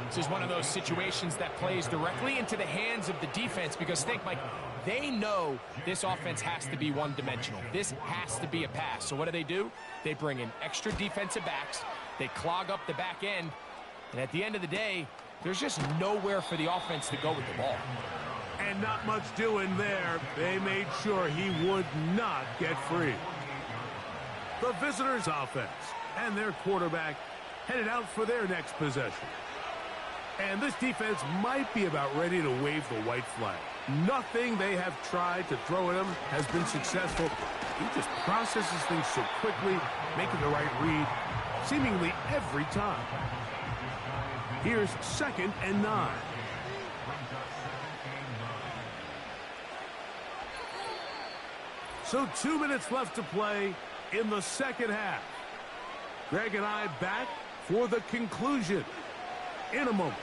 This is one of those situations that plays directly into the hands of the defense because, think, Mike, they know this offense has to be one-dimensional. This has to be a pass. So what do? They bring in extra defensive backs. They clog up the back end. And at the end of the day, there's just nowhere for the offense to go with the ball. And not much doing there. They made sure he would not get free. The visitors' offense and their quarterback headed out for their next possession. And this defense might be about ready to wave the white flag. Nothing they have tried to throw at him has been successful. He just processes things so quickly, making the right read seemingly every time. Here's 2nd and 9. So 2 minutes left to play in the second half. Greg and I back for the conclusion in a moment.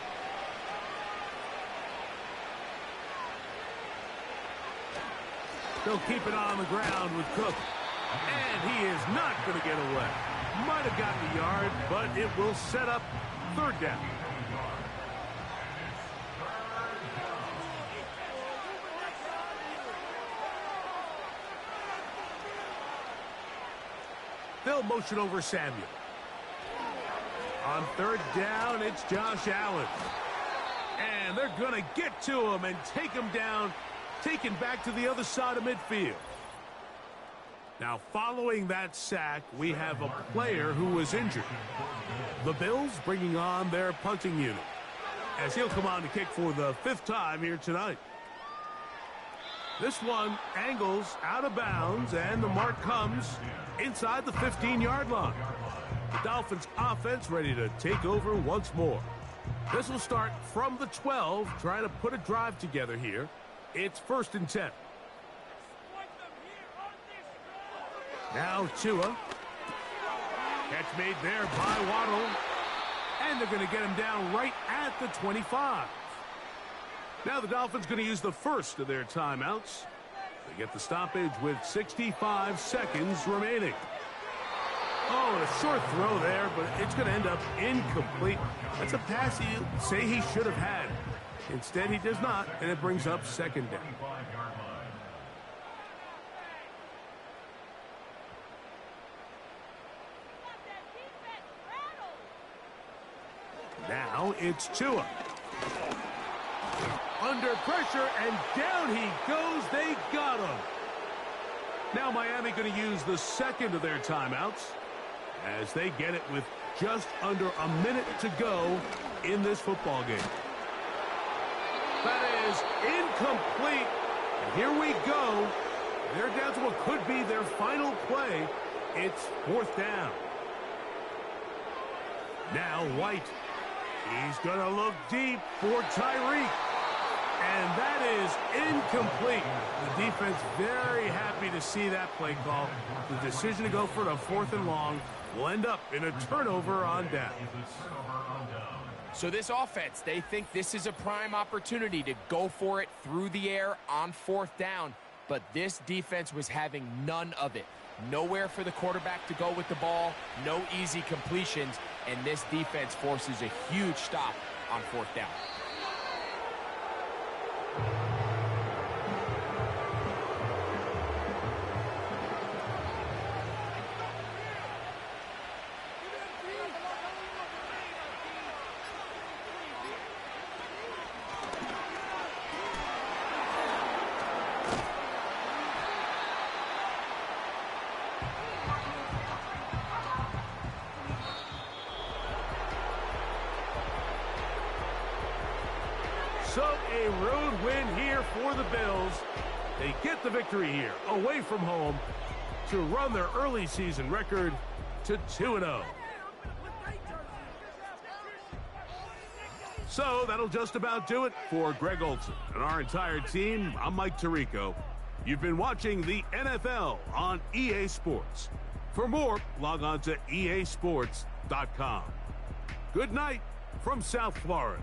They'll keep it on the ground with Cook. And he is not going to get away. Might have gotten the yard, but it will set up third down. They'll motion over Samuel. On third down, it's Josh Allen. And they're going to get to him and take him down, taken back to the other side of midfield. Now, following that sack, we have a player who was injured. The Bills bringing on their punting unit, as he'll come on to kick for the 5th time here tonight. This one angles out of bounds, and the mark comes inside the 15-yard line. The Dolphins offense ready to take over once more. This will start from the 12, trying to put a drive together here. It's 1st and 10. Now Tua. Catch made there by Waddle. And they're going to get him down right at the 25. Now the Dolphins going to use the first of their timeouts. They get the stoppage with 65 seconds remaining. Oh, a short throw there, but it's going to end up incomplete. That's a pass you say he should have had. Instead, he does not, and it brings up 2nd down. Now it's Tua. Under pressure, and down he goes. They got him. Now Miami going to use the 2nd of their timeouts as they get it with just under a minute to go in this football game. That is incomplete. And here we go. They're down to what could be their final play. It's 4th down. Now White. He's going to look deep for Tyreek. And that is incomplete. The defense very happy to see that play call. The decision to go for the 4th and long will end up in a turnover on down. So this offense, they think this is a prime opportunity to go for it through the air on 4th down. But this defense was having none of it. Nowhere for the quarterback to go with the ball, no easy completions, and this defense forces a huge stop on 4th down. So a road win here for the Bills. They get the victory here away from home to run their early season record to 2-0. So that'll just about do it for Greg Olson and our entire team. I'm Mike Tirico. You've been watching the NFL on EA Sports. For more, log on to easports.com. Good night from South Florida.